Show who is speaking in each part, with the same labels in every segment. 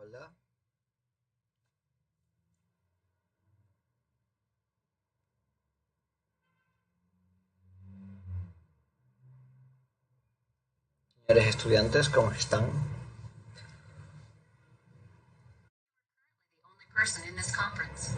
Speaker 1: Hola, señores estudiantes, ¿cómo están?
Speaker 2: Person in this conference.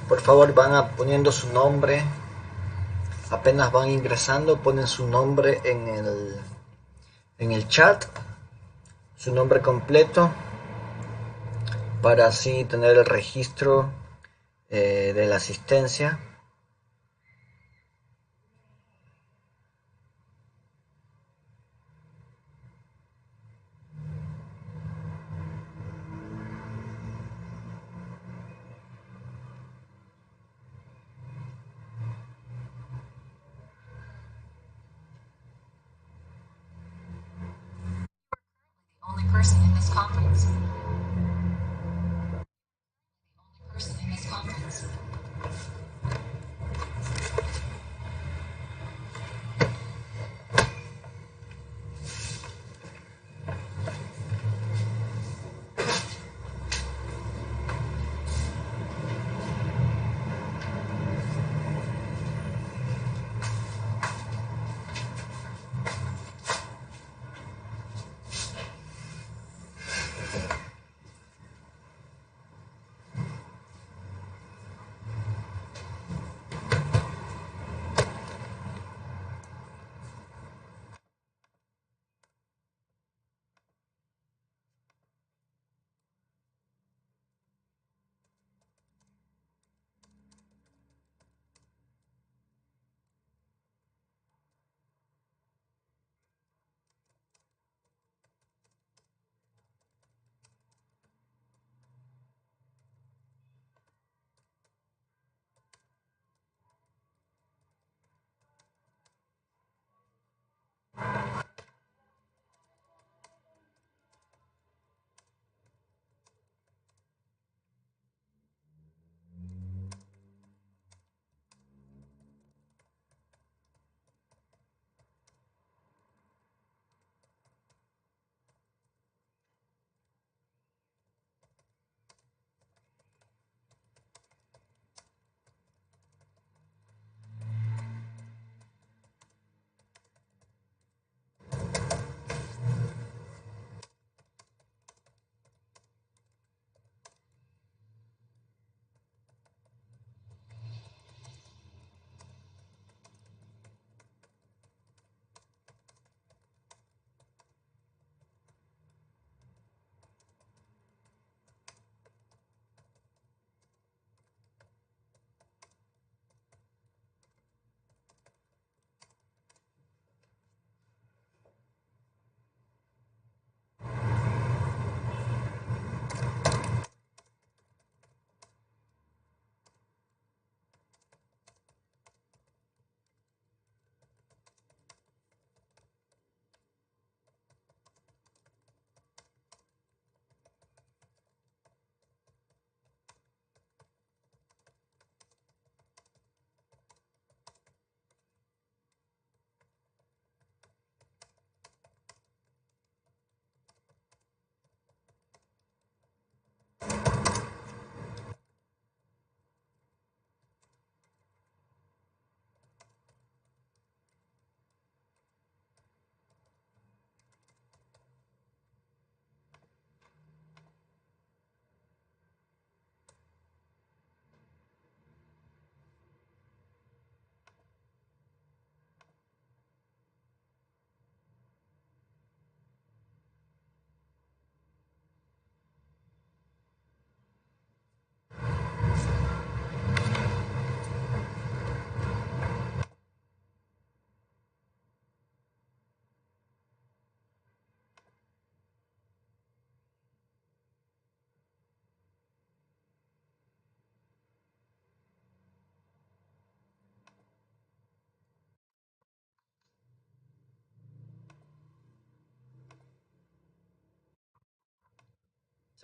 Speaker 1: Por favor, poniendo su nombre, apenas van ingresando, ponen su nombre en el chat, su nombre completo, para así tener el registro de la asistencia.
Speaker 2: The only person in this conference. Person in this conference.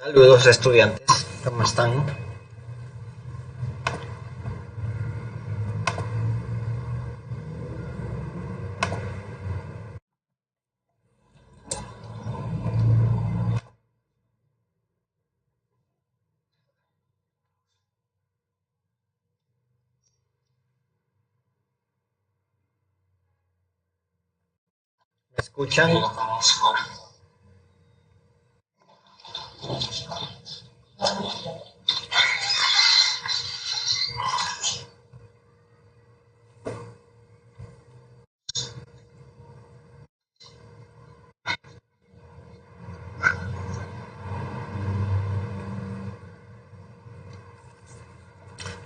Speaker 1: Saludos estudiantes, ¿cómo están? ¿Me escuchan?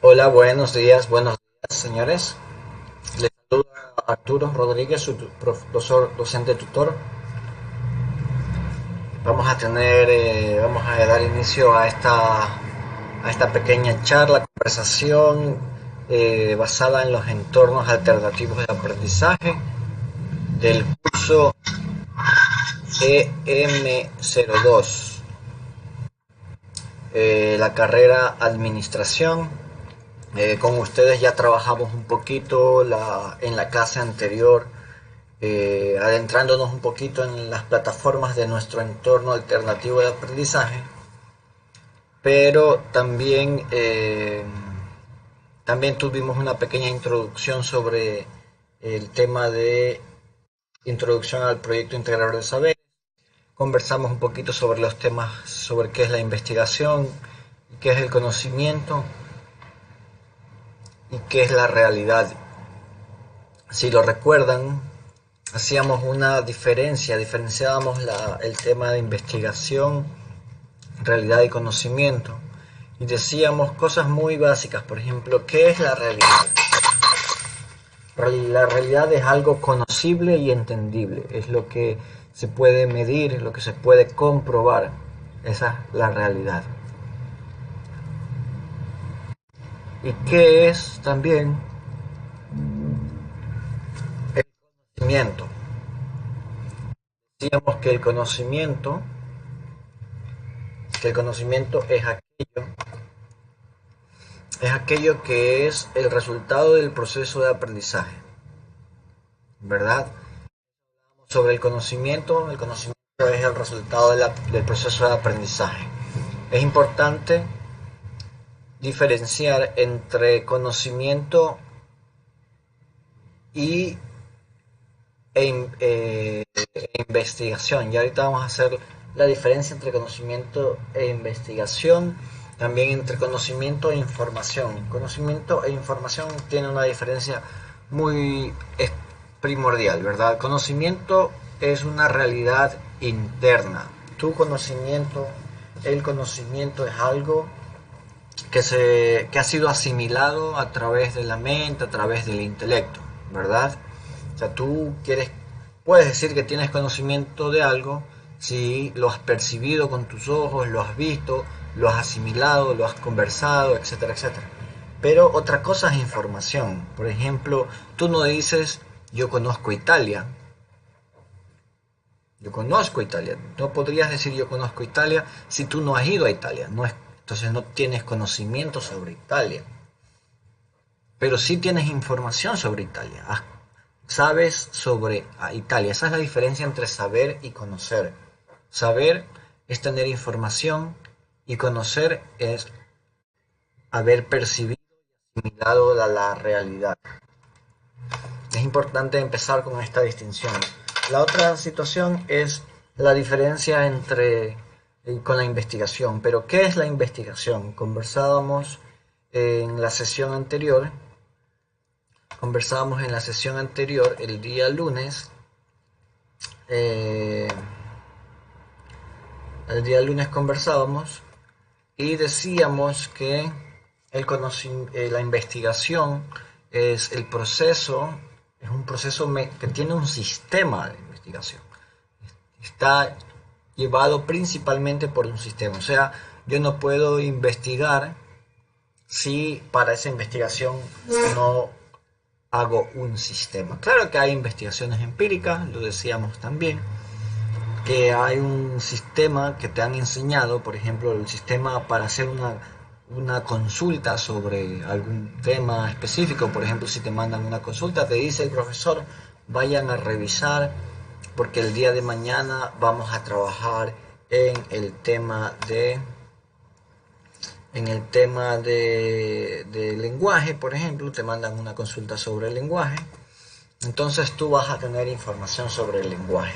Speaker 1: Hola, buenos días, señores. Les saluda Arturo Rodríguez, su profesor docente tutor. Vamos a dar inicio a esta pequeña charla, conversación basada en los entornos alternativos de aprendizaje del curso EM02, la carrera Administración. Con ustedes ya trabajamos un poquito en la clase anterior, adentrándonos un poquito en las plataformas de nuestro entorno alternativo de aprendizaje, pero también tuvimos una pequeña introducción sobre el tema de introducción al proyecto integrador de saber. Conversamos un poquito sobre los temas, sobre qué es la investigación, qué es el conocimiento y qué es la realidad. Si lo recuerdan, hacíamos una diferenciábamos el tema de investigación, realidad y conocimiento, y decíamos cosas muy básicas. Por ejemplo, ¿qué es la realidad? La realidad es algo conocible y entendible, es lo que se puede medir, lo que se puede comprobar. Esa es la realidad. ¿Y qué es también el conocimiento? Decíamos que el conocimiento es aquello que es el resultado del proceso de aprendizaje, ¿verdad? Sobre el conocimiento es el resultado del proceso de aprendizaje. Es importante diferenciar entre conocimiento e investigación. Y ahorita vamos a hacer la diferencia entre conocimiento e investigación, también entre conocimiento e información. Conocimiento e información tienen una diferencia muy primordial, ¿verdad? Conocimiento es una realidad interna. El conocimiento es algo que ha sido asimilado a través de la mente, a través del intelecto, ¿verdad? O sea, puedes decir que tienes conocimiento de algo si lo has percibido con tus ojos, lo has visto, lo has asimilado, lo has conversado, etcétera, etcétera. Pero otra cosa es información. Por ejemplo, tú no dices, yo conozco Italia. Yo conozco Italia. No podrías decir yo conozco Italia si tú no has ido a Italia. Entonces no tienes conocimiento sobre Italia. Pero sí tienes información sobre Italia. Sabes sobre Italia. Esa es la diferencia entre saber y conocer. Saber es tener información y conocer es haber percibido y asimilado la realidad. Es importante empezar con esta distinción. La otra situación es la diferencia con la investigación. Pero ¿qué es la investigación? Conversábamos en la sesión anterior el día lunes. El día lunes conversábamos y decíamos que la investigación es un proceso que tiene un sistema de investigación. Está llevado principalmente por un sistema. O sea, yo no puedo investigar si para esa investigación no hago un sistema. Claro que hay investigaciones empíricas, lo decíamos también, que hay un sistema que te han enseñado, por ejemplo, el sistema para hacer una consulta sobre algún tema específico. Por ejemplo, si te mandan una consulta, te dice el profesor, vayan a revisar porque el día de mañana vamos a trabajar en el tema de lenguaje. Por ejemplo, te mandan una consulta sobre el lenguaje, entonces tú vas a tener información sobre el lenguaje,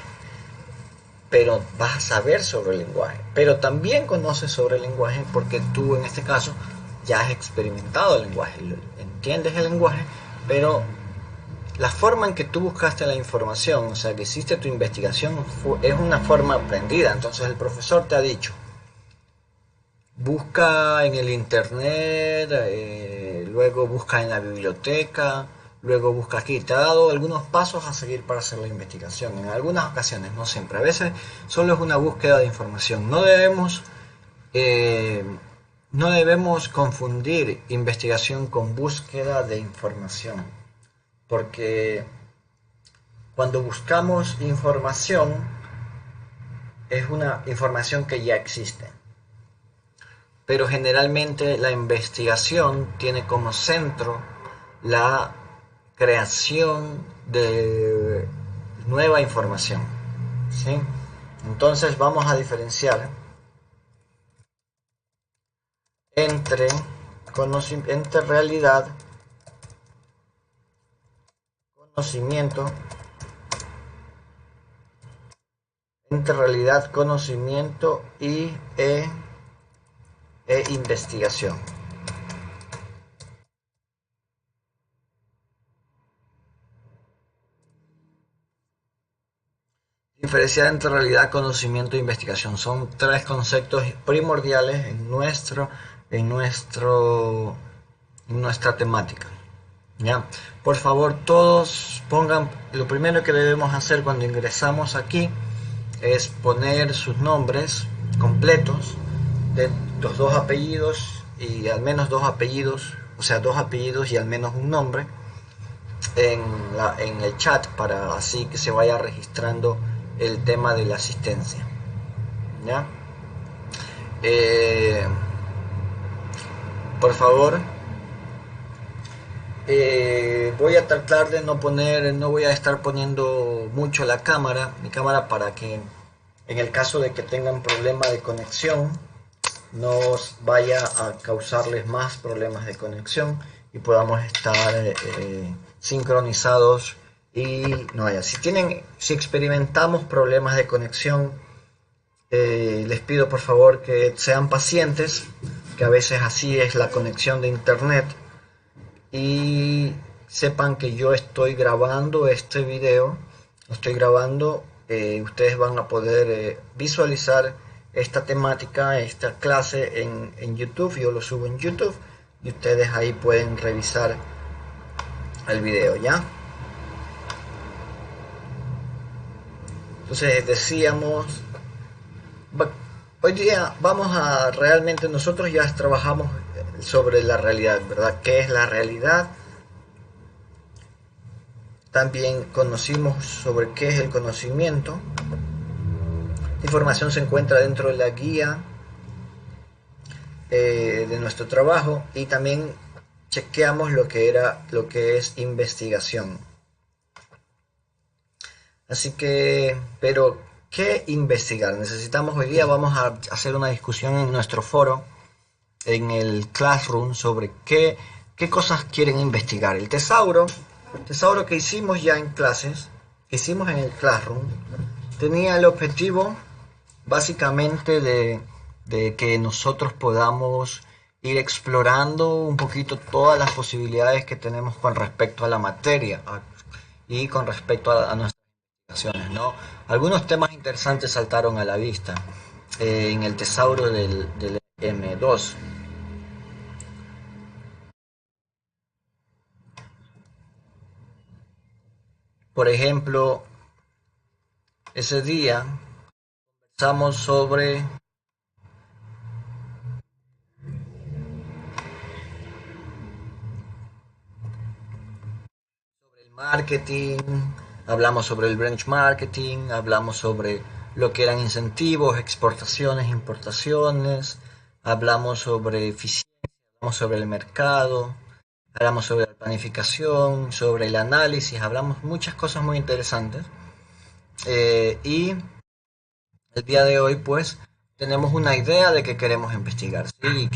Speaker 1: pero vas a saber sobre el lenguaje, pero también conoces sobre el lenguaje porque tú en este caso ya has experimentado el lenguaje, entiendes el lenguaje, pero la forma en que tú buscaste la información, o sea, que hiciste tu investigación, es una forma aprendida. Entonces el profesor te ha dicho, busca en el internet, luego busca en la biblioteca, luego busca aquí. Te ha dado algunos pasos a seguir para hacer la investigación. En algunas ocasiones, no siempre. A veces solo es una búsqueda de información. Eh, no debemos confundir investigación con búsqueda de información. Porque cuando buscamos información, es una información que ya existe. Pero generalmente la investigación tiene como centro la creación de nueva información, ¿sí? Entonces vamos a diferenciar entre, entre realidad, conocimiento, e investigación. Diferenciar entre realidad, conocimiento e investigación son tres conceptos primordiales en nuestra temática. ¿Ya? Por favor, todos pongan, lo primero que debemos hacer cuando ingresamos aquí es poner sus nombres completos de los dos apellidos y al menos dos apellidos, o sea, dos apellidos y al menos un nombre en el chat para así que se vaya registrando el tema de la asistencia. ¿Ya? Por favor, voy a tratar de no voy a estar poniendo mucho mi cámara para que en el caso de que tengan problema de conexión no vaya a causarles más problemas de conexión y podamos estar sincronizados y no haya. Si experimentamos problemas de conexión, les pido por favor que sean pacientes, que a veces así es la conexión de internet, y sepan que yo estoy grabando este video, lo estoy grabando, ustedes van a poder visualizar esta temática, esta clase en YouTube, yo lo subo en YouTube y ustedes ahí pueden revisar el video, ¿ya? Entonces decíamos, hoy día nosotros ya trabajamos sobre la realidad, ¿verdad? ¿Qué es la realidad? También conocimos sobre qué es el conocimiento. La información se encuentra dentro de la guía de nuestro trabajo y también chequeamos lo que es investigación. Así que, pero ¿qué investigar? Hoy día vamos a hacer una discusión en nuestro foro, en el Classroom, sobre qué cosas quieren investigar. El tesauro que hicimos ya en clases, que hicimos en el Classroom, tenía el objetivo básicamente de que nosotros podamos ir explorando un poquito todas las posibilidades que tenemos con respecto a la materia y con respecto a nuestras investigaciones, ¿no? Algunos temas interesantes saltaron a la vista en el tesauro del M2. Por ejemplo, ese día conversamos sobre el marketing, hablamos sobre el benchmarking, hablamos sobre lo que eran incentivos, exportaciones, importaciones, hablamos sobre eficiencia, hablamos sobre el mercado, hablamos sobre la planificación, sobre el análisis, hablamos muchas cosas muy interesantes. Y el día de hoy pues tenemos una idea de que queremos investigar, ¿sí? Y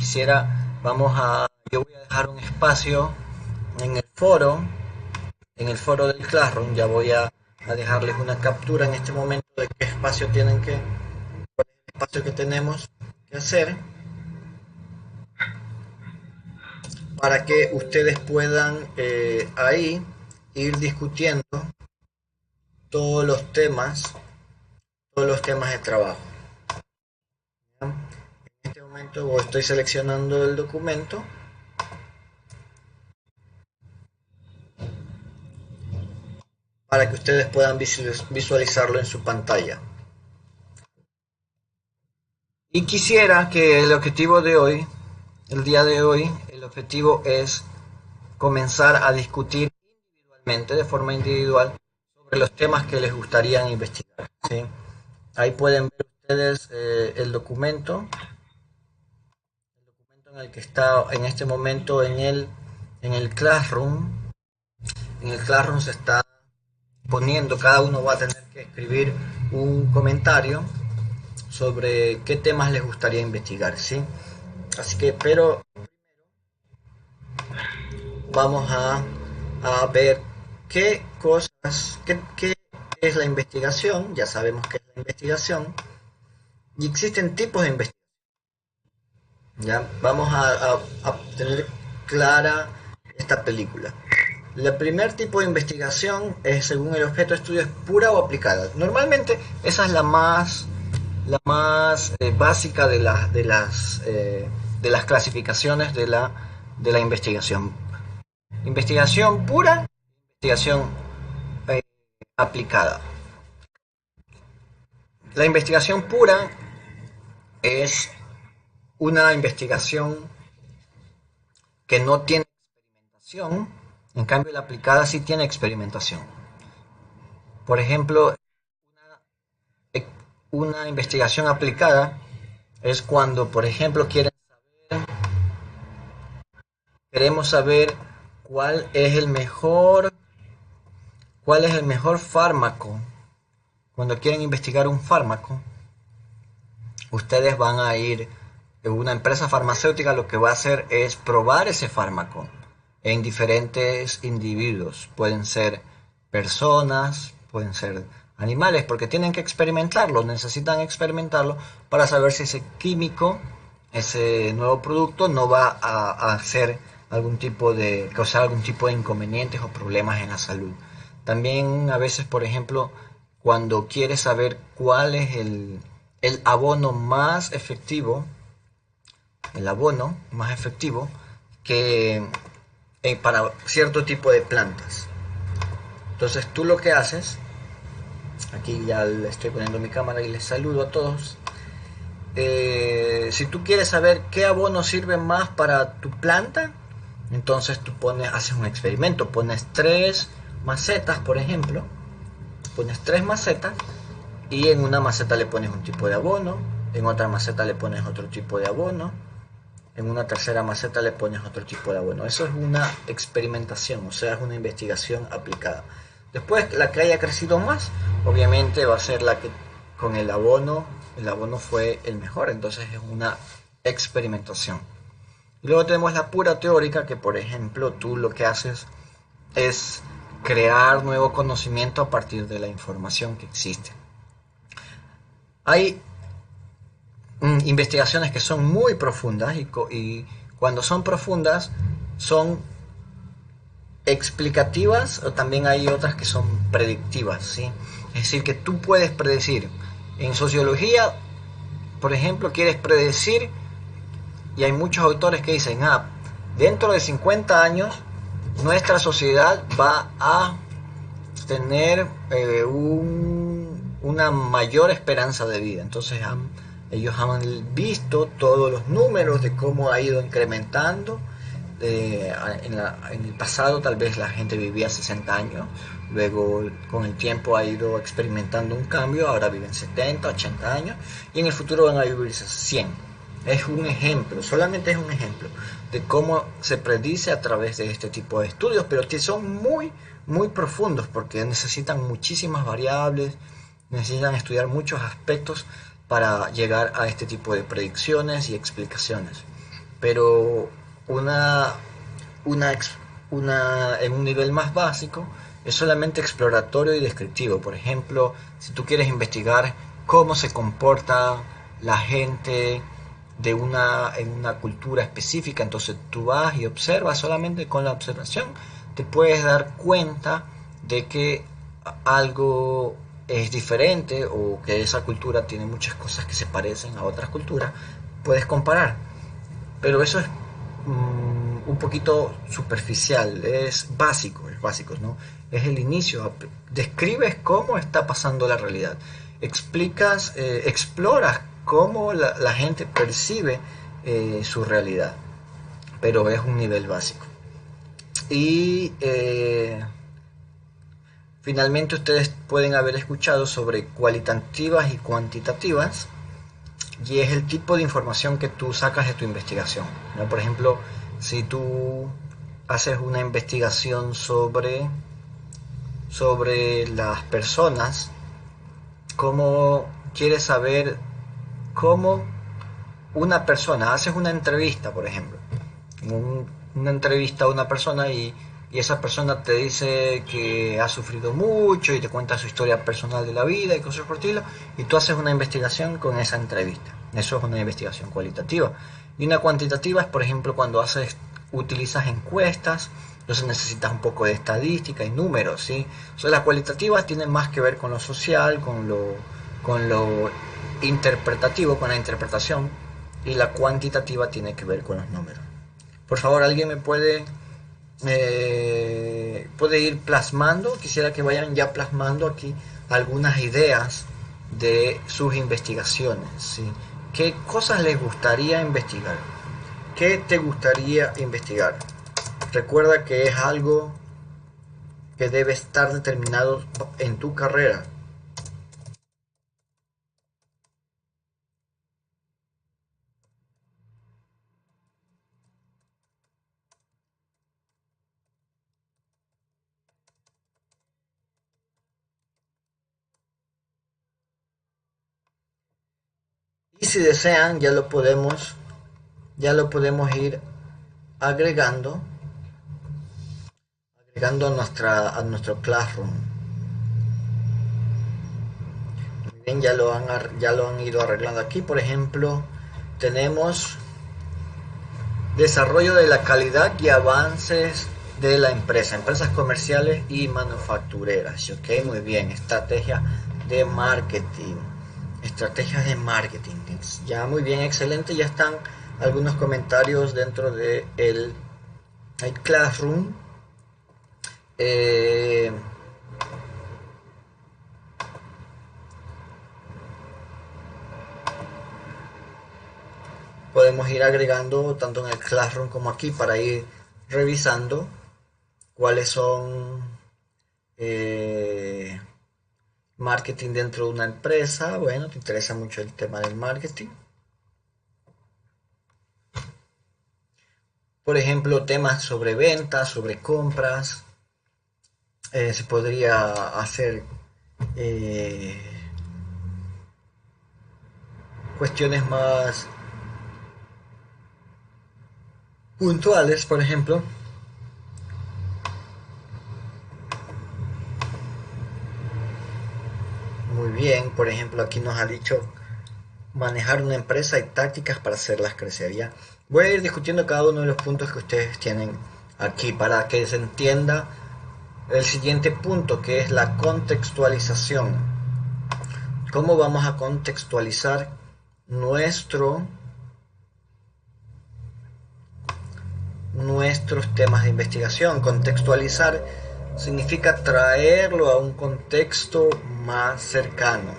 Speaker 1: yo voy a dejar un espacio en el foro del Classroom, ya voy a dejarles una captura en este momento de qué espacio cuál es el espacio que tenemos que hacer para que ustedes puedan ahí ir discutiendo todos los temas de trabajo. En este momento estoy seleccionando el documento para que ustedes puedan visualizarlo en su pantalla. Y quisiera que el día de hoy, el objetivo es comenzar a discutir individualmente, de forma individual, sobre los temas que les gustaría investigar, ¿sí? Ahí pueden ver ustedes el documento en el que está en este momento en el Classroom. En el Classroom se está poniendo, cada uno va a tener que escribir un comentario sobre qué temas les gustaría investigar, ¿sí? Así que, pero vamos a ver qué cosas, qué es la investigación. Ya sabemos qué es la investigación y existen tipos de investigación. Ya vamos a tener clara esta película. El primer tipo de investigación es, según el objeto de estudio, es pura o aplicada. Normalmente esa es la más básica de las clasificaciones de la investigación. Investigación pura, investigación aplicada. La investigación pura es una investigación que no tiene experimentación, en cambio la aplicada sí tiene experimentación. Por ejemplo, una investigación aplicada es cuando, por ejemplo, queremos saber cuál es el mejor fármaco. Cuando quieren investigar un fármaco, ustedes van a ir a una empresa farmacéutica, lo que va a hacer es probar ese fármaco en diferentes individuos. Pueden ser personas, pueden ser animales, porque tienen que experimentarlo, necesitan experimentarlo para saber si ese químico, ese nuevo producto no va a hacer causar algún tipo de inconvenientes o problemas en la salud. También a veces, por ejemplo, cuando quieres saber cuál es el abono más efectivo, que para cierto tipo de plantas. Entonces tú lo que haces, aquí ya le estoy poniendo mi cámara y les saludo a todos. Si tú quieres saber qué abono sirve más para tu planta, entonces tú haces un experimento, pones 3 macetas, por ejemplo, y en una maceta le pones un tipo de abono, en otra maceta le pones otro tipo de abono, en una tercera maceta le pones otro tipo de abono. Eso es una experimentación, o sea, es una investigación aplicada. Después, la que haya crecido más, obviamente va a ser la que con el abono fue el mejor, entonces es una experimentación. Y luego tenemos la pura teórica, que por ejemplo tú lo que haces es crear nuevo conocimiento a partir de la información que existe. Hay investigaciones que son muy profundas y cuando son profundas son explicativas, o también hay otras que son predictivas, ¿sí? Es decir, que tú puedes predecir. En sociología, por ejemplo, quieres predecir, y hay muchos autores que dicen, dentro de 50 años nuestra sociedad va a tener una mayor esperanza de vida. Entonces ellos han visto todos los números de cómo ha ido incrementando en el pasado tal vez la gente vivía 60 años, luego con el tiempo ha ido experimentando un cambio, ahora viven 70, 80 años y en el futuro van a vivir 100. Es un ejemplo, solamente es un ejemplo de cómo se predice a través de este tipo de estudios, pero que son muy, muy profundos porque necesitan muchísimas variables, necesitan estudiar muchos aspectos para llegar a este tipo de predicciones y explicaciones. Pero una, una, en un nivel más básico es solamente exploratorio y descriptivo. Por ejemplo, si tú quieres investigar cómo se comporta la gente en una cultura específica, entonces tú vas y observas, solamente con la observación te puedes dar cuenta de que algo es diferente o que esa cultura tiene muchas cosas que se parecen a otras culturas, puedes comparar. Pero eso es un poquito superficial, es básico, ¿no? Es el inicio, describes cómo está pasando la realidad, exploras cómo la gente percibe su realidad, pero es un nivel básico. Y finalmente ustedes pueden haber escuchado sobre cualitativas y cuantitativas, y es el tipo de información que tú sacas de tu investigación, ¿no? Por ejemplo, si tú haces una investigación sobre las personas, cómo quieres saber cómo una persona, haces una entrevista, por ejemplo, una entrevista a una persona y esa persona te dice que ha sufrido mucho y te cuenta su historia personal de la vida y cosas por el estilo, y tú haces una investigación con esa entrevista. Eso es una investigación cualitativa. Y una cuantitativa es, por ejemplo, cuando utilizas encuestas, entonces necesitas un poco de estadística y números, ¿sí? Entonces la cualitativa tiene más que ver con lo social, con lo interpretativo, con la interpretación, y la cuantitativa tiene que ver con los números. Por favor, ¿alguien me puede ir plasmando? Quisiera que vayan ya plasmando aquí algunas ideas de sus investigaciones, ¿sí? ¿Qué cosas les gustaría investigar? ¿Qué te gustaría investigar? Recuerda que es algo que debe estar determinado en tu carrera. Y si desean, ya lo podemos ir agregando a nuestro Classroom. Muy bien, ya lo han ido arreglando aquí. Por ejemplo, tenemos desarrollo de la calidad y avances de la empresa, empresas comerciales y manufactureras. Ok, muy bien, estrategias de marketing. Ya muy bien, excelente. Ya están algunos comentarios dentro de el Classroom. Podemos ir agregando tanto en el Classroom como aquí para ir revisando cuáles son marketing dentro de una empresa. Bueno, te interesa mucho el tema del marketing. Por ejemplo, temas sobre ventas, sobre compras. Se podría hacer cuestiones más puntuales, por ejemplo. Muy bien, por ejemplo, aquí nos ha dicho manejar una empresa y tácticas para hacerlas crecer. Ya voy a ir discutiendo cada uno de los puntos que ustedes tienen aquí para que se entienda el siguiente punto, que es la contextualización. ¿Cómo vamos a contextualizar nuestros temas de investigación? Contextualizar significa traerlo a un contexto más cercano.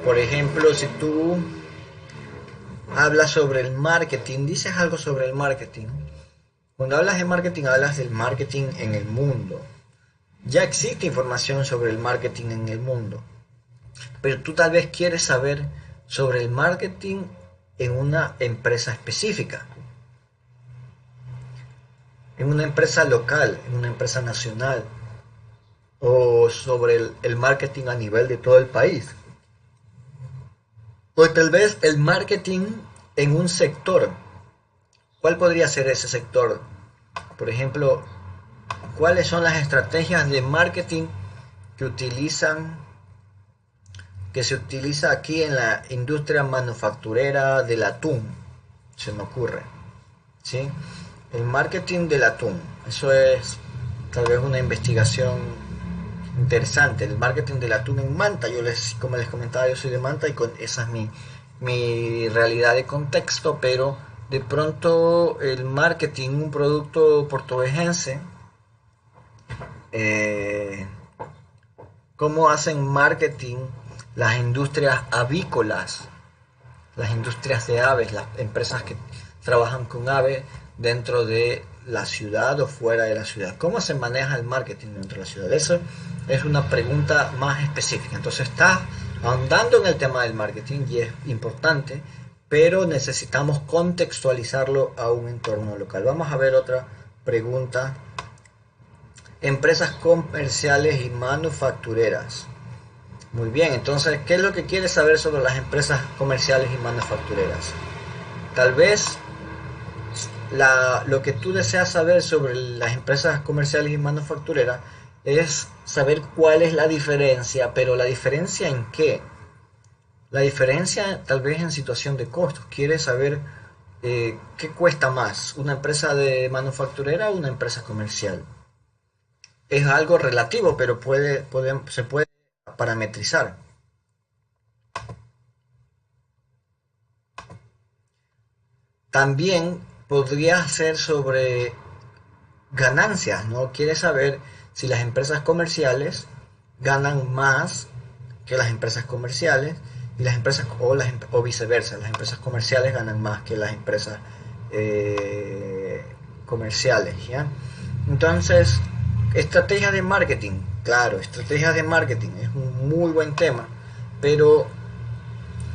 Speaker 1: Por ejemplo, si tú hablas sobre el marketing, dices algo sobre el marketing, Cuando hablas de marketing, hablas del marketing en el mundo. Ya existe información sobre el marketing en el mundo, pero tú tal vez quieres saber sobre el marketing en una empresa específica, en una empresa local, en una empresa nacional, o sobre el marketing a nivel de todo el país. O tal vez el marketing en un sector. ¿Cuál podría ser ese sector? Por ejemplo, ¿cuáles son las estrategias de marketing que utilizan, que se utiliza aquí en la industria manufacturera del atún? Se me ocurre, ¿sí? El marketing del atún. Eso es tal vez una investigación interesante. El marketing del atún en Manta. Como les comentaba, yo soy de Manta y esa es mi realidad de contexto, pero de pronto el marketing, un producto portuguesense, eh, cómo hacen marketing las industrias avícolas, las industrias de aves, las empresas que trabajan con aves dentro de la ciudad o fuera de la ciudad. ¿Cómo se maneja el marketing dentro de la ciudad? Eso es una pregunta más específica. Entonces está ahondando en el tema del marketing y es importante, pero necesitamos contextualizarlo a un entorno local. Vamos a ver otra pregunta. Empresas comerciales y manufactureras. Muy bien, entonces, ¿qué es lo que quieres saber sobre las empresas comerciales y manufactureras? Tal vez lo que tú deseas saber sobre las empresas comerciales y manufactureras es saber cuál es la diferencia, pero la diferencia en qué. La diferencia tal vez en situación de costos. Quieres saber qué cuesta más, una empresa de manufacturera o una empresa comercial. Es algo relativo, pero se puede parametrizar. También podría ser sobre ganancias, ¿no? Quiere saber si las empresas comerciales ganan más que las empresas comerciales y las empresas o viceversa, las empresas comerciales ganan más que las empresas comerciales, ¿ya? Entonces, estrategias de marketing, claro, estrategias de marketing es un muy buen tema, pero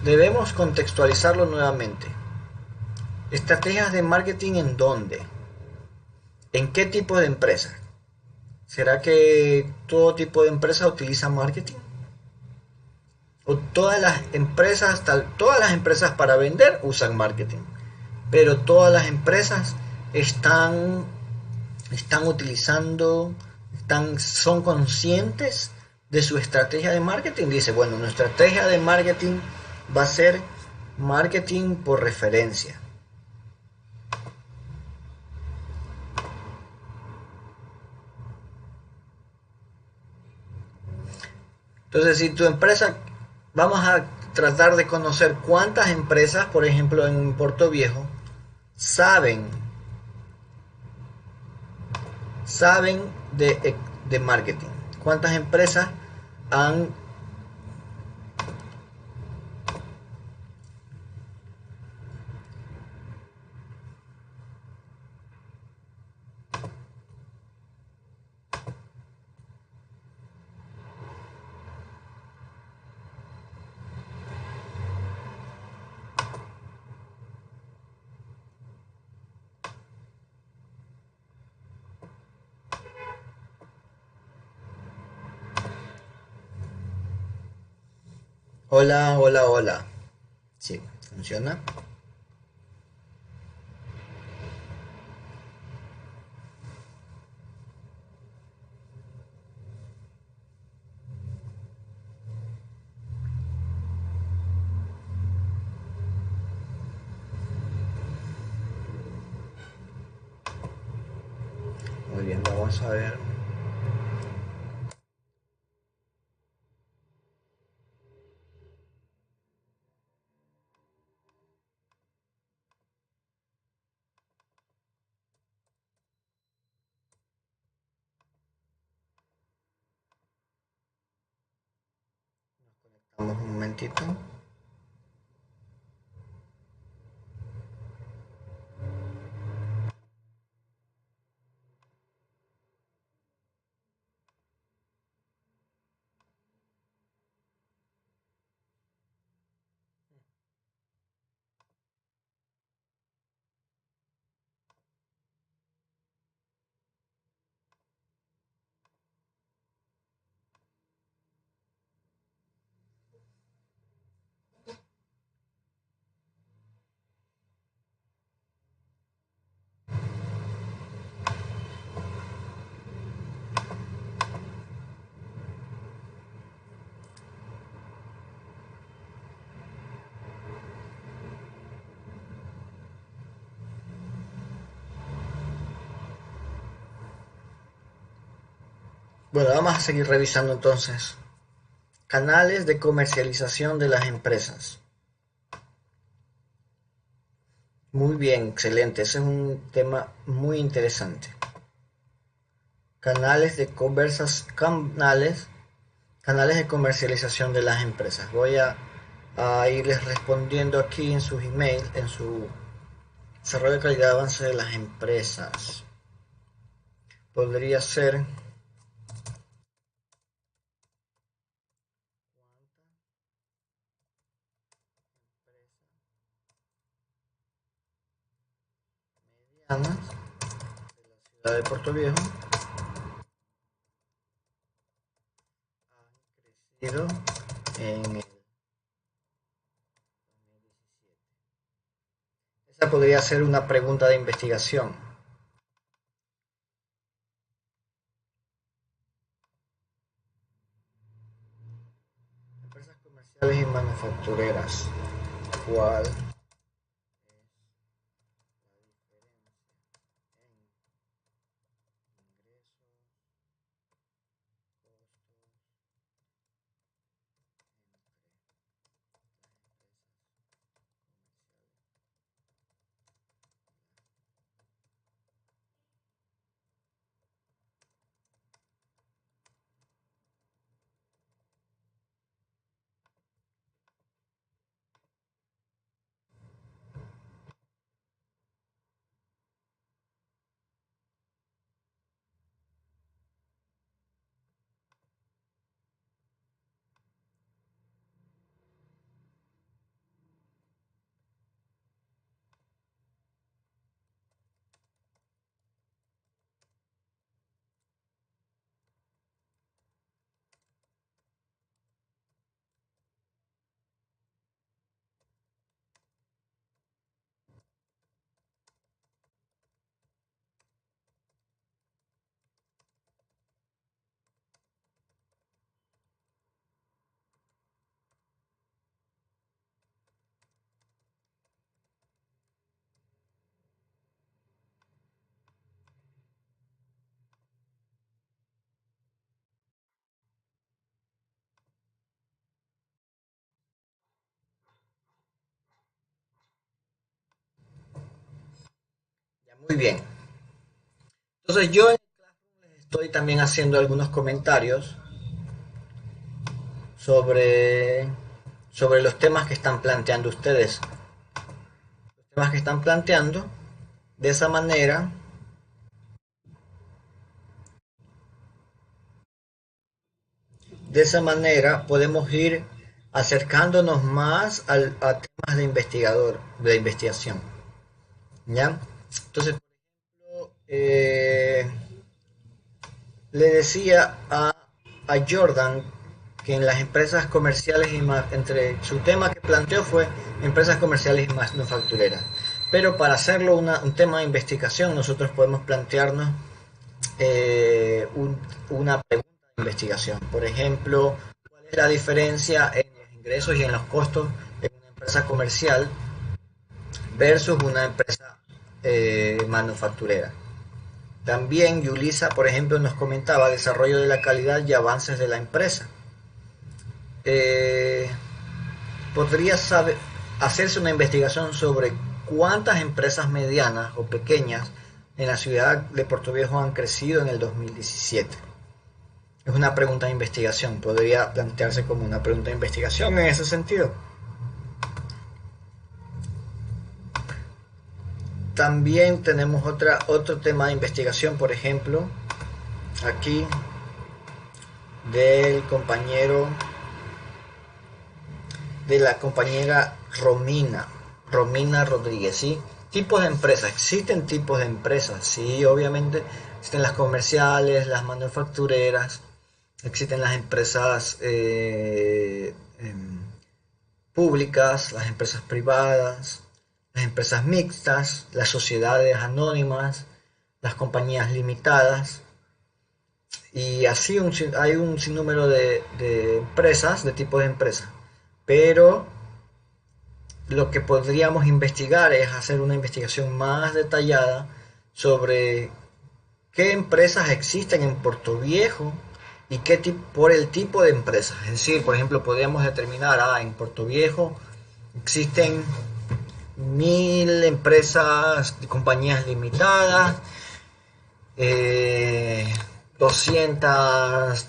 Speaker 1: debemos contextualizarlo nuevamente. ¿Estrategias de marketing en dónde? ¿En qué tipo de empresa? ¿Será que todo tipo de empresa utiliza marketing? ¿O todas las empresas para vender usan marketing? Pero todas las empresas están, están utilizando, son conscientes de su estrategia de marketing. Dice, bueno, nuestra estrategia de marketing va a ser marketing por referencia. Entonces, si tu empresa, vamos a tratar de conocer cuántas empresas, por ejemplo, en Puerto Viejo, saben, saben de marketing. ¿Cuántas empresas han... Hola, hola, hola. Sí, funciona. Muy bien, vamos a ver. Vamos un momentito. Bueno, vamos a seguir revisando entonces. Canales de comercialización de las empresas. Muy bien, excelente. Ese es un tema muy interesante. Canales de comercialización de las empresas. Voy a irles respondiendo aquí en sus emails, en su desarrollo de calidad de avance de las empresas. Podría ser medianas de la ciudad de Puerto Viejo han crecido en el... Esa podría ser una pregunta de investigación. Empresas comerciales y manufactureras. ¿Cuál es la diferencia en ingresos, costos ya, muy bien. Entonces yo estoy también haciendo algunos comentarios sobre, sobre los temas que están planteando ustedes. Los temas que están planteando, de esa manera, podemos ir acercándonos más a temas de investigación. ¿Ya? Entonces, eh, le decía a Jordan que en las empresas comerciales y entre su tema que planteó fue empresas comerciales y manufactureras. Pero para hacerlo un tema de investigación, nosotros podemos plantearnos una pregunta de investigación. Por ejemplo, ¿cuál es la diferencia en los ingresos y en los costos de una empresa comercial versus una empresa manufacturera? También Yulisa, por ejemplo, nos comentaba desarrollo de la calidad y avances de la empresa. Eh, podría hacerse una investigación sobre cuántas empresas medianas o pequeñas en la ciudad de Puerto Viejo han crecido en el 2017. Es una pregunta de investigación, podría plantearse como una pregunta de investigación en ese sentido. También tenemos otro tema de investigación, por ejemplo, aquí del compañero, de la compañera Romina Rodríguez, ¿sí? Tipos de empresas, existen tipos de empresas, sí, obviamente existen las comerciales, las manufactureras, existen las empresas públicas, las empresas privadas, las empresas mixtas, las sociedades anónimas, las compañías limitadas, y así hay un sinnúmero de empresas, de tipos de empresas. Pero lo que podríamos investigar es hacer una investigación más detallada sobre qué empresas existen en Puerto Viejo y por el tipo de empresa. Es decir, por ejemplo, podríamos determinar, en Puerto Viejo existen 1000 empresas, compañías limitadas, 200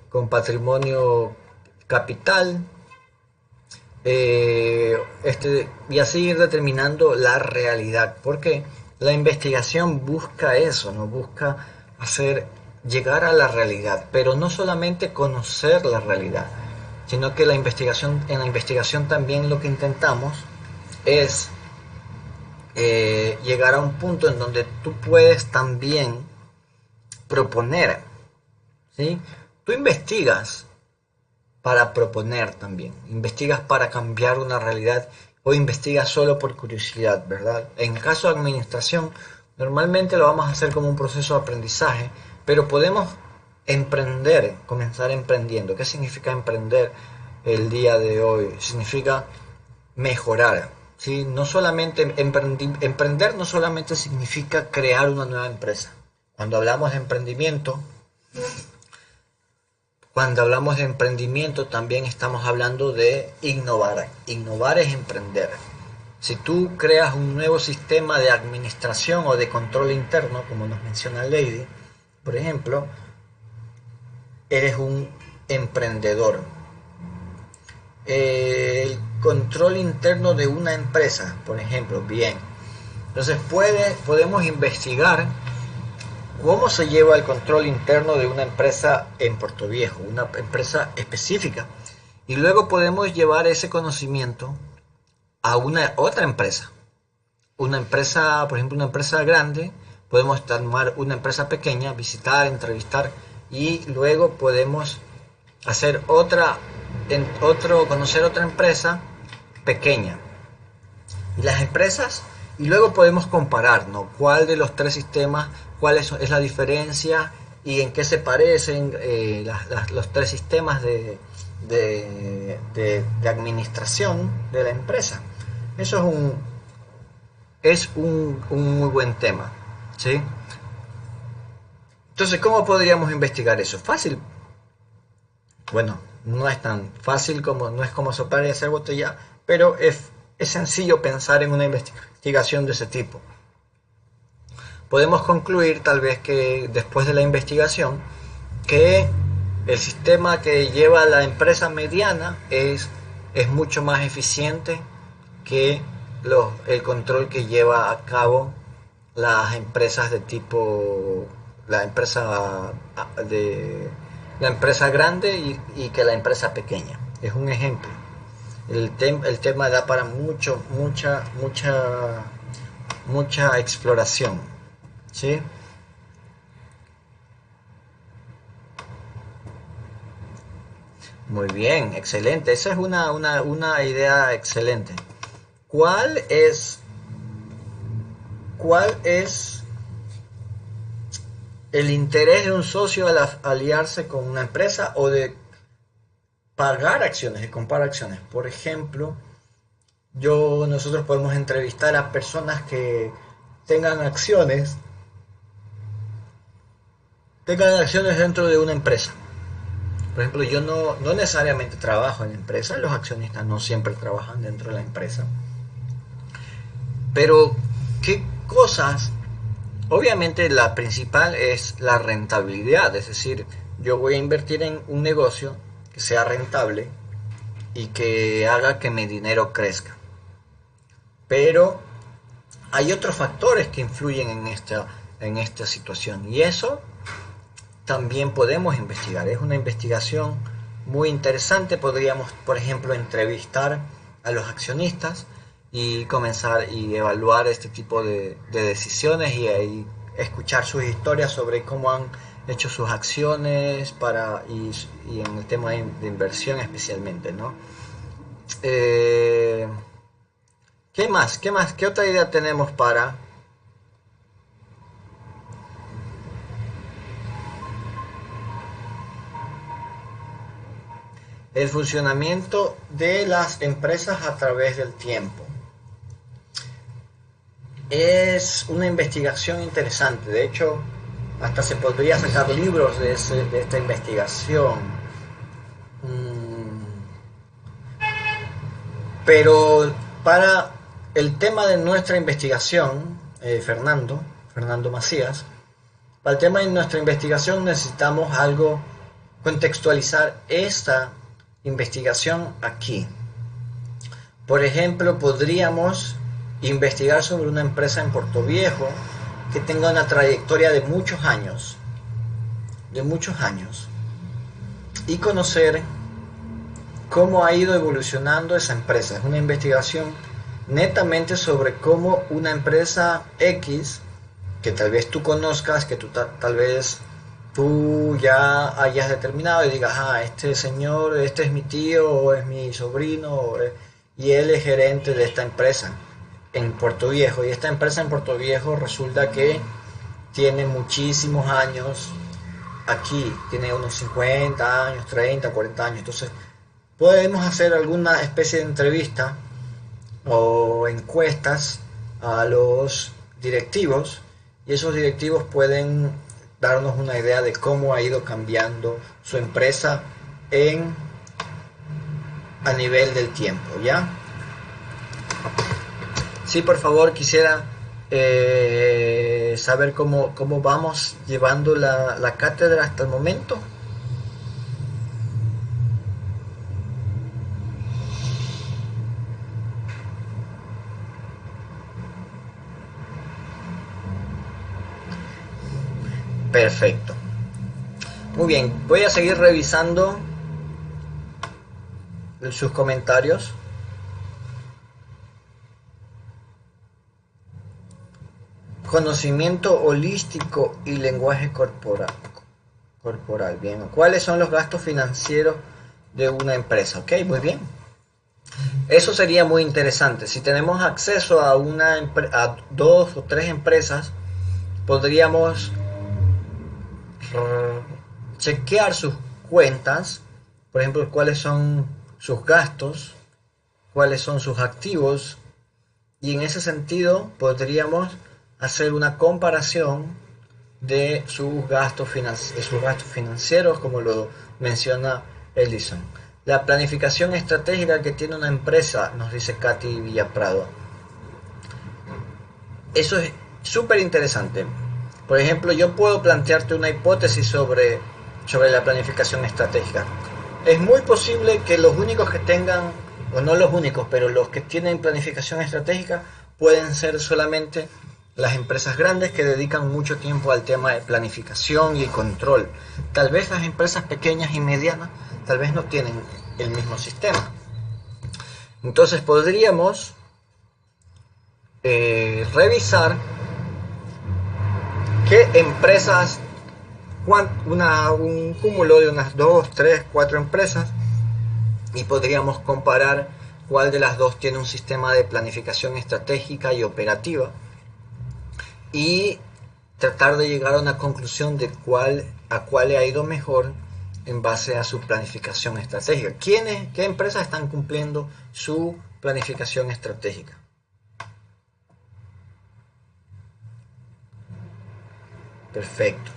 Speaker 1: con patrimonio capital, y así ir determinando la realidad, porque la investigación busca eso, no busca llegar a la realidad, pero no solamente conocer la realidad, sino que en la investigación también lo que intentamos es llegar a un punto en donde tú puedes también proponer, ¿sí? Tú investigas para proponer también, investigas para cambiar una realidad o investigas solo por curiosidad, ¿verdad? En el caso de administración, normalmente lo vamos a hacer como un proceso de aprendizaje, pero podemos emprender, comenzar emprendiendo. ¿Qué significa emprender el día de hoy? Significa mejorar, ¿sí? No solamente emprender no solamente significa crear una nueva empresa. Cuando hablamos de emprendimiento también estamos hablando de innovar. Innovar es emprender. Si tú creas un nuevo sistema de administración o de control interno, como nos menciona Lady, por ejemplo, eres un emprendedor. El control interno de una empresa, por ejemplo, bien. Entonces podemos investigar cómo se lleva el control interno de una empresa en Puerto Viejo, una empresa específica. Y luego podemos llevar ese conocimiento a una otra empresa. Una empresa, por ejemplo, una empresa grande, podemos tomar una empresa pequeña, visitar, entrevistar, y luego podemos hacer conocer otra empresa pequeña. Y luego podemos comparar, ¿no? ¿Cuál de los 3 sistemas, cuál es la diferencia y en qué se parecen los 3 sistemas de administración de la empresa? Eso es un muy buen tema, ¿sí? Entonces, ¿cómo podríamos investigar eso? Fácil. Bueno, no es tan fácil no es como soplar y hacer botella, pero es sencillo pensar en una investigación de ese tipo. Podemos concluir tal vez que después de la investigación que el sistema que lleva la empresa mediana es mucho más eficiente que el control que lleva a cabo las empresas de tipo la empresa grande y que la empresa pequeña. Es un ejemplo. El tema da para mucha exploración, ¿sí? Muy bien, excelente. Esa es una idea excelente. ¿Cuál es el interés de un socio al aliarse con una empresa o de pagar acciones, de comprar acciones? Por ejemplo, nosotros podemos entrevistar a personas que tengan acciones dentro de una empresa. Por ejemplo, yo no necesariamente trabajo en la empresa, los accionistas no siempre trabajan dentro de la empresa. Pero, ¿qué cosas? Obviamente la principal es la rentabilidad, es decir, yo voy a invertir en un negocio que sea rentable y que haga que mi dinero crezca. Pero hay otros factores que influyen en esta situación, y eso también podemos investigar. Es una investigación muy interesante. Podríamos, por ejemplo, entrevistar a los accionistas y comenzar y evaluar este tipo de decisiones y ahí escuchar sus historias sobre cómo han hecho sus acciones y en el tema de inversión especialmente, ¿no? ¿Qué más? ¿Qué otra idea tenemos para el funcionamiento de las empresas a través del tiempo? Es una investigación interesante. De hecho, Hasta se podría sacar libros de esta investigación. Mm, Pero para el tema de nuestra investigación, Fernando Macías, para el tema de nuestra investigación necesitamos algo, contextualizar esta investigación aquí. Por ejemplo, podríamos investigar sobre una empresa en Puerto Viejo que tenga una trayectoria de muchos años, y conocer cómo ha ido evolucionando esa empresa. Es una investigación netamente sobre cómo una empresa X, que tal vez tú conozcas, que tal vez tú ya hayas determinado y digas, ah, este señor, este es mi tío o es mi sobrino, y él es gerente de esta empresa en Puerto Viejo. Y esta empresa en Puerto Viejo resulta que tiene muchísimos años aquí, tiene unos 50 años, 30, 40 años. Entonces, podemos hacer alguna especie de entrevista o encuestas a los directivos, y esos directivos pueden darnos una idea de cómo ha ido cambiando su empresa en a nivel del tiempo, ¿ya? Sí, por favor, quisiera saber cómo vamos llevando la cátedra hasta el momento. Perfecto. Muy bien, voy a seguir revisando sus comentarios. Conocimiento holístico y lenguaje corporal. Bien. ¿Cuáles son los gastos financieros de una empresa? Ok, muy bien. Eso sería muy interesante. Si tenemos acceso a dos o tres empresas, podríamos chequear sus cuentas, por ejemplo, cuáles son sus gastos, cuáles son sus activos, y en ese sentido podríamos hacer una comparación de sus gastos financieros, como lo menciona Ellison. La planificación estratégica que tiene una empresa, nos dice Katy Villaprado. Eso es súper interesante. Por ejemplo, yo puedo plantearte una hipótesis sobre la planificación estratégica. Es muy posible que los únicos que tengan, o no los únicos, pero los que tienen planificación estratégica pueden ser solamente las empresas grandes que dedican mucho tiempo al tema de planificación y control. Tal vez las empresas pequeñas y medianas tal vez no tienen el mismo sistema. Entonces podríamos revisar qué empresas, un cúmulo de unas 2, 3, 4 empresas, y podríamos comparar cuál de las dos tiene un sistema de planificación estratégica y operativa, y tratar de llegar a una conclusión de cuál le ha ido mejor en base a su planificación estratégica. ¿Qué empresas están cumpliendo su planificación estratégica? Perfecto.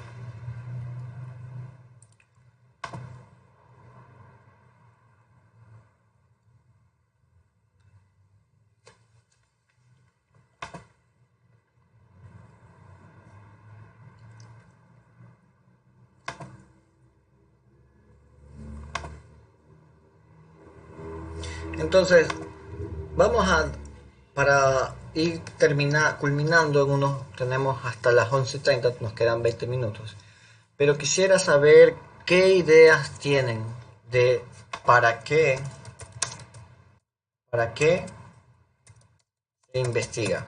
Speaker 1: Entonces, vamos a, para ir culminando tenemos hasta las 11:30, nos quedan 20 minutos. Pero quisiera saber qué ideas tienen de para qué, para qué se investiga.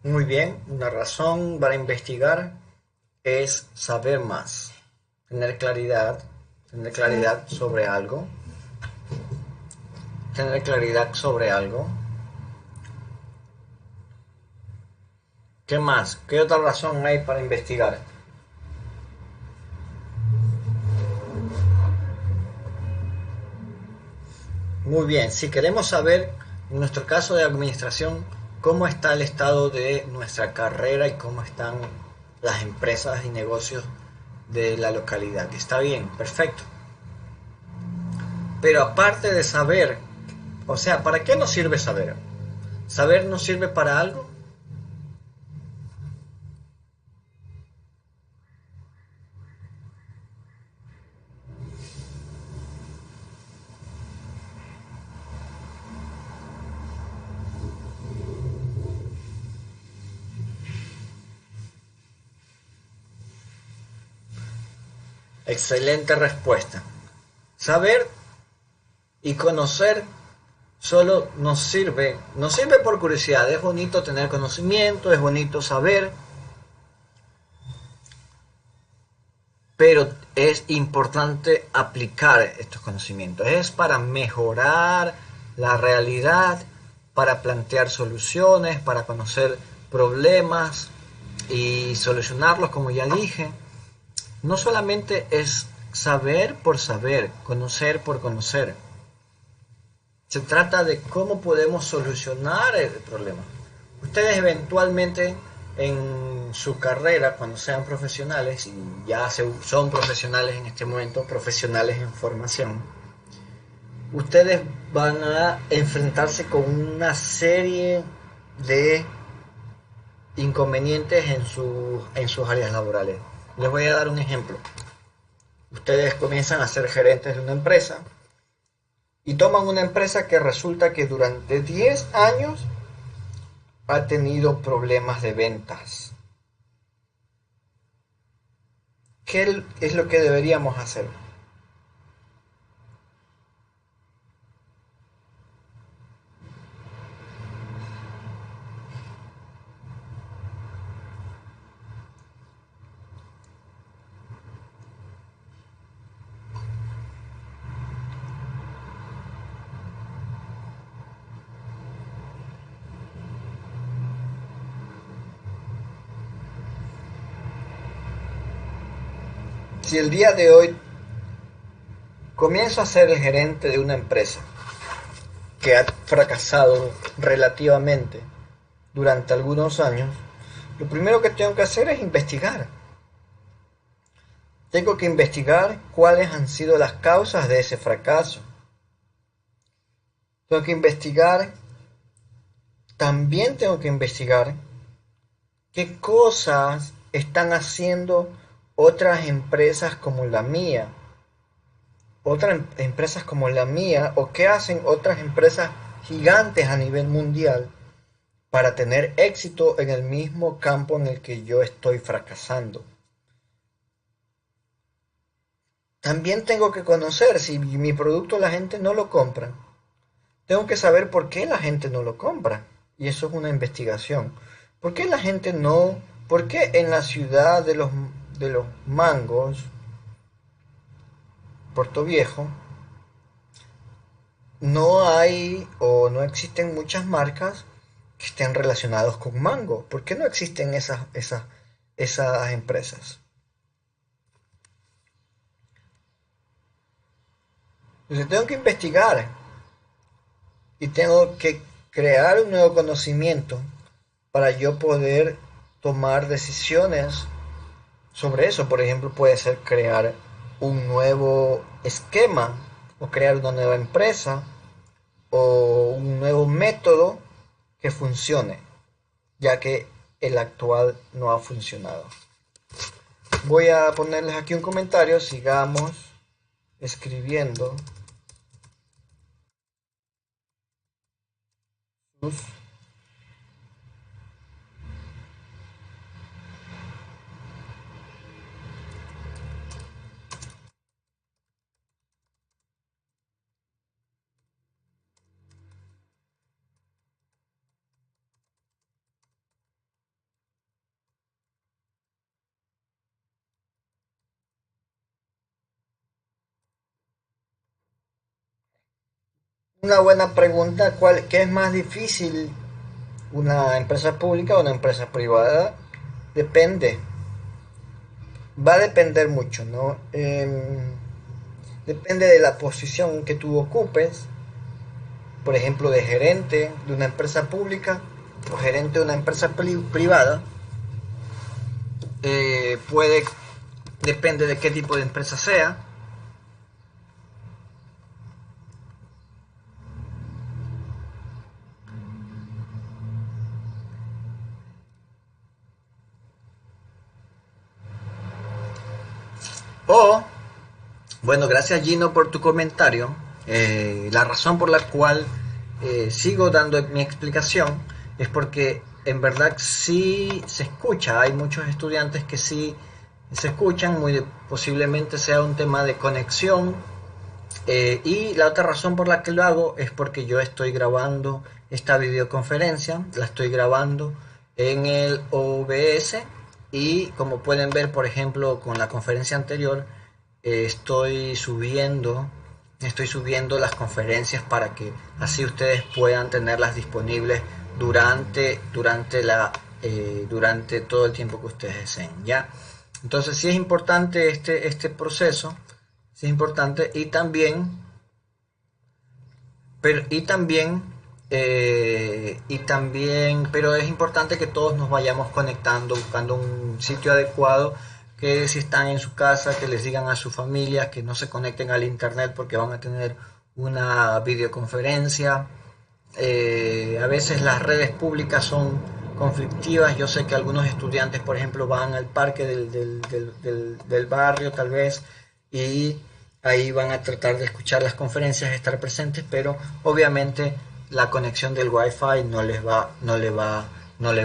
Speaker 1: Muy bien, una razón para investigar es saber más, tener tener claridad sobre algo, tener claridad sobre algo. ¿Qué más? ¿Qué otra razón hay para investigar? Muy bien, si queremos saber, en nuestro caso de administración, cómo está el estado de nuestra carrera y cómo están las empresas y negocios de la localidad. Está bien, perfecto. Pero aparte de saber, o sea, ¿para qué nos sirve saber? ¿Saber nos sirve para algo? Excelente respuesta. Saber y conocer solo nos sirve por curiosidad. Es bonito tener conocimiento, es bonito saber, pero es importante aplicar estos conocimientos. Es para mejorar la realidad, para plantear soluciones, para conocer problemas y solucionarlos, como ya dije. No solamente es saber por saber, conocer por conocer. Se trata de cómo podemos solucionar el problema. Ustedes eventualmente en su carrera, cuando sean profesionales, y ya son profesionales en este momento, profesionales en formación, ustedes van a enfrentarse con una serie de inconvenientes en sus áreas laborales. Les voy a dar un ejemplo. Ustedes comienzan a ser gerentes de una empresa y toman una empresa que resulta que durante 10 años ha tenido problemas de ventas. ¿Qué es lo que deberíamos hacer? Si el día de hoy comienzo a ser el gerente de una empresa que ha fracasado relativamente durante algunos años, lo primero que tengo que hacer es investigar. Tengo que investigar cuáles han sido las causas de ese fracaso. Tengo que investigar, también tengo que investigar qué cosas están haciendo otras empresas como la mía, empresas como la mía, o qué hacen otras empresas gigantes a nivel mundial para tener éxito en el mismo campo en el que yo estoy fracasando. También tengo que conocer si mi producto la gente no lo compra. Tengo que saber por qué la gente no lo compra. Y eso es una investigación. ¿Por qué la gente no? ¿Por qué en la ciudad de los mangos, Puerto Viejo, no hay o no existen muchas marcas que estén relacionados con mango? ¿Por qué no existen esas empresas? Entonces tengo que investigar y tengo que crear un nuevo conocimiento para yo poder tomar decisiones sobre eso. Por ejemplo, puede ser crear un nuevo esquema o crear una nueva empresa o un nuevo método que funcione, ya que el actual no ha funcionado. Voy a ponerles aquí un comentario, sigamos escribiendo sus Una buena pregunta, ¿qué es más difícil? ¿Una empresa pública o una empresa privada? Depende, va a depender mucho, ¿no? Depende de la posición que tú ocupes, por ejemplo, de gerente de una empresa pública o gerente de una empresa privada. Puede, depende de qué tipo de empresa sea. O, bueno, gracias Gino por tu comentario. La razón por la cual sigo dando mi explicación es porque en verdad sí se escucha. Hay muchos estudiantes que sí se escuchan, muy posiblemente sea un tema de conexión. Y la otra razón por la que lo hago es porque yo estoy grabando esta videoconferencia, la estoy grabando en el OBS y como pueden ver, por ejemplo, con la conferencia anterior, estoy subiendo las conferencias para que así ustedes puedan tenerlas disponibles durante todo el tiempo que ustedes deseen, ¿ya? Entonces sí es importante este proceso, sí es importante pero es importante que todos nos vayamos conectando, buscando un sitio adecuado, que si están en su casa, que les digan a sus familias que no se conecten al internet porque van a tener una videoconferencia. A veces las redes públicas son conflictivas. Yo sé que algunos estudiantes, por ejemplo, van al parque del barrio tal vez y ahí van a tratar de escuchar las conferencias, estar presentes, pero obviamente la conexión del Wi-Fi no le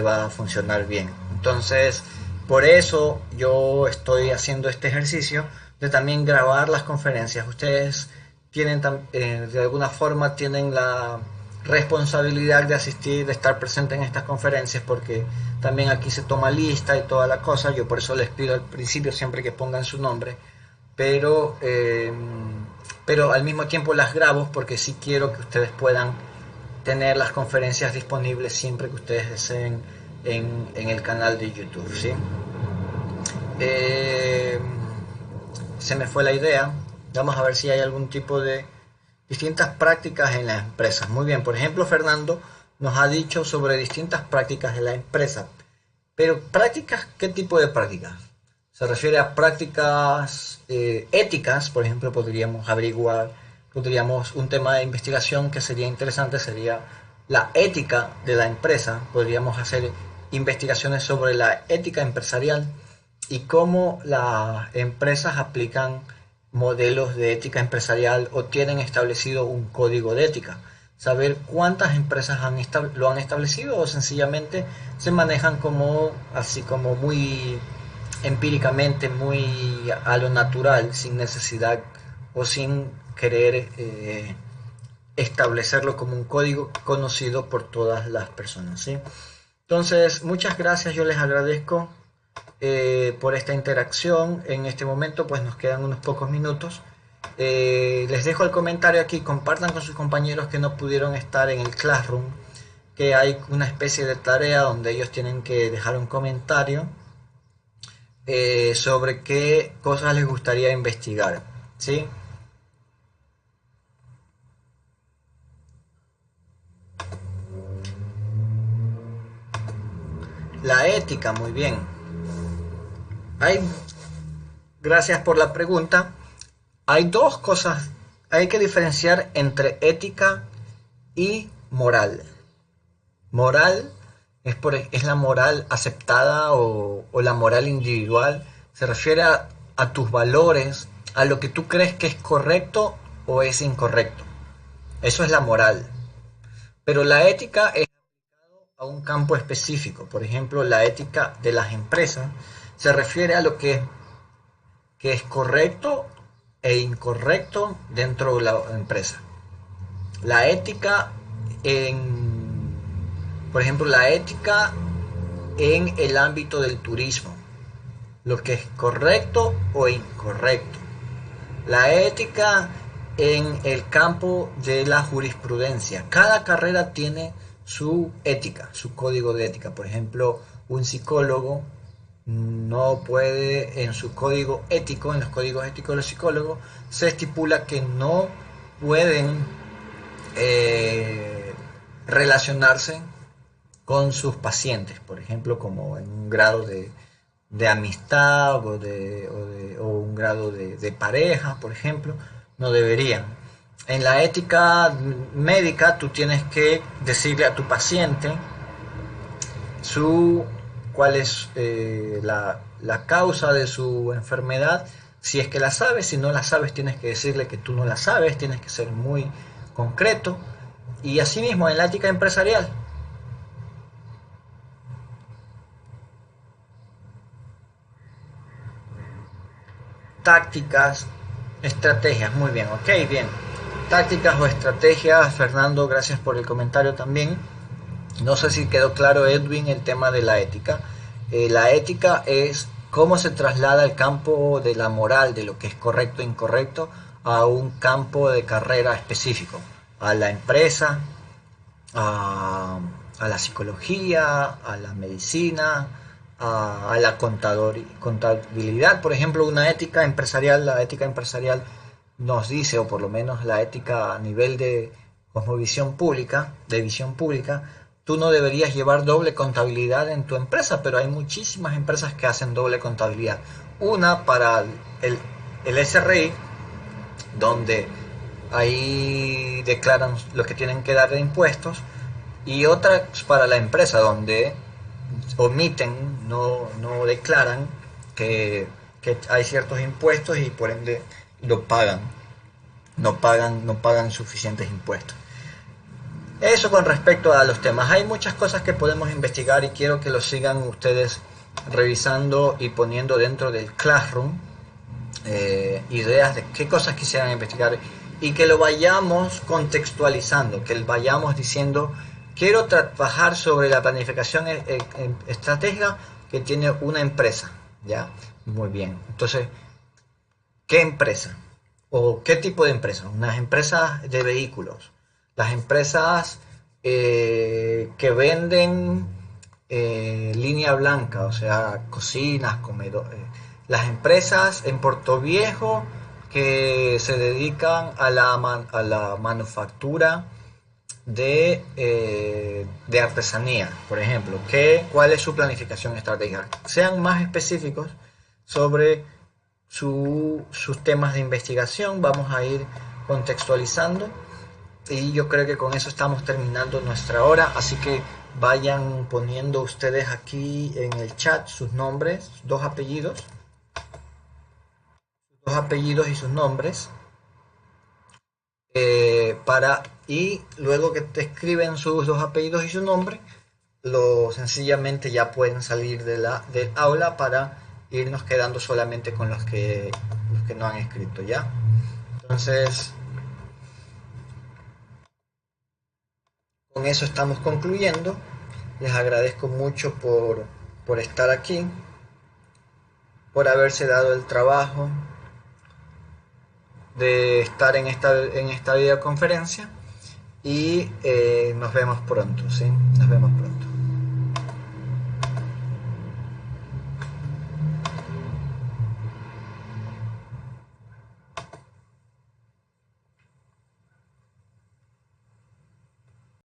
Speaker 1: va a funcionar bien. Entonces, por eso yo estoy haciendo este ejercicio de también grabar las conferencias. Ustedes tienen de alguna forma tienen la responsabilidad de asistir, de estar presente en estas conferencias, porque también aquí se toma lista y toda la cosa. Yo por eso les pido al principio siempre que pongan su nombre, pero, eh, pero al mismo tiempo las grabo porque sí quiero que ustedes puedan tener las conferencias disponibles siempre que ustedes deseen en el canal de YouTube, ¿sí? Eh, Se me fue la idea. Vamos a ver si hay algún tipo de distintas prácticas en las empresas. Muy bien, por ejemplo, Fernando nos ha dicho sobre distintas prácticas de la empresa. Pero prácticas, ¿qué tipo de prácticas? Se refiere a prácticas éticas, por ejemplo, un tema de investigación que sería interesante, sería la ética de la empresa. Podríamos hacer investigaciones sobre la ética empresarial y cómo las empresas aplican modelos de ética empresarial o tienen establecido un código de ética. Saber cuántas empresas lo han establecido o sencillamente se manejan así como muy empíricamente, muy a lo natural, sin necesidad o sin querer establecerlo como un código conocido por todas las personas, ¿sí? Entonces, muchas gracias, yo les agradezco por esta interacción. En este momento pues nos quedan unos pocos minutos. Les dejo el comentario aquí, compartan con sus compañeros que no pudieron estar en el Classroom, que hay una especie de tarea donde ellos tienen que dejar un comentario sobre qué cosas les gustaría investigar, ¿sí? La ética, muy bien. Hay, gracias por la pregunta. Hay dos cosas, hay que diferenciar entre ética y moral. Moral es la moral aceptada o la moral individual. Se refiere a tus valores, a lo que tú crees que es correcto o es incorrecto. Eso es la moral. Pero la ética es a un campo específico. Por ejemplo, la ética de las empresas se refiere a lo que es correcto e incorrecto dentro de la empresa. La ética por ejemplo, la ética en el ámbito del turismo, lo que es correcto o incorrecto. La ética en el campo de la jurisprudencia. Cada carrera tiene su ética, su código de ética. Por ejemplo, un psicólogo no puede, en su código ético, en los códigos éticos de los psicólogos, se estipula que no pueden relacionarse con sus pacientes, por ejemplo, como en un grado de amistad o un grado de pareja, por ejemplo, no deberían. En la ética médica tú tienes que decirle a tu paciente cuál es la causa de su enfermedad, si es que la sabes. Si no la sabes, tienes que decirle que tú no la sabes, tienes que ser muy concreto. Y asimismo en la ética empresarial. Tácticas, estrategias, muy bien, ok, bien. Tácticas o estrategias, Fernando, gracias por el comentario también. No sé si quedó claro, Edwin, el tema de la ética. La ética es cómo se traslada el campo de la moral, de lo que es correcto e incorrecto, a un campo de carrera específico, a la empresa, a la psicología, a la medicina, a la contabilidad. Por ejemplo, una ética empresarial, la ética empresarial nos dice, o por lo menos la ética a nivel de cosmovisión pública, de visión pública, tú no deberías llevar doble contabilidad en tu empresa, pero hay muchísimas empresas que hacen doble contabilidad. Una para el SRI, donde ahí declaran lo que tienen que dar de impuestos, y otra para la empresa, donde omiten, no declaran que hay ciertos impuestos y por ende lo pagan, no pagan suficientes impuestos. Eso con respecto a los temas. Hay muchas cosas que podemos investigar y quiero que lo sigan ustedes revisando y poniendo dentro del Classroom ideas de qué cosas quisieran investigar y que lo vayamos contextualizando, que vayamos diciendo, quiero trabajar sobre la planificación estratégica que tiene una empresa. Ya, muy bien. Entonces, ¿qué empresa? ¿O qué tipo de empresa? Unas empresas de vehículos, las empresas que venden línea blanca, o sea, cocinas, comedores, las empresas en Puerto Viejo que se dedican a la manufactura de artesanía, por ejemplo. ¿Cuál es su planificación estratégica? Sean más específicos sobre sus temas de investigación. Vamos a ir contextualizando y yo creo que con eso estamos terminando nuestra hora, así que vayan poniendo ustedes aquí en el chat sus nombres, dos apellidos y sus nombres, y luego que te escriben sus dos apellidos y su nombre, sencillamente ya pueden salir del aula para irnos quedando solamente con los que no han escrito ya. Entonces, con eso estamos concluyendo. Les agradezco mucho por estar aquí, por haberse dado el trabajo de estar en esta videoconferencia y nos vemos pronto, ¿sí? Nos vemos pronto.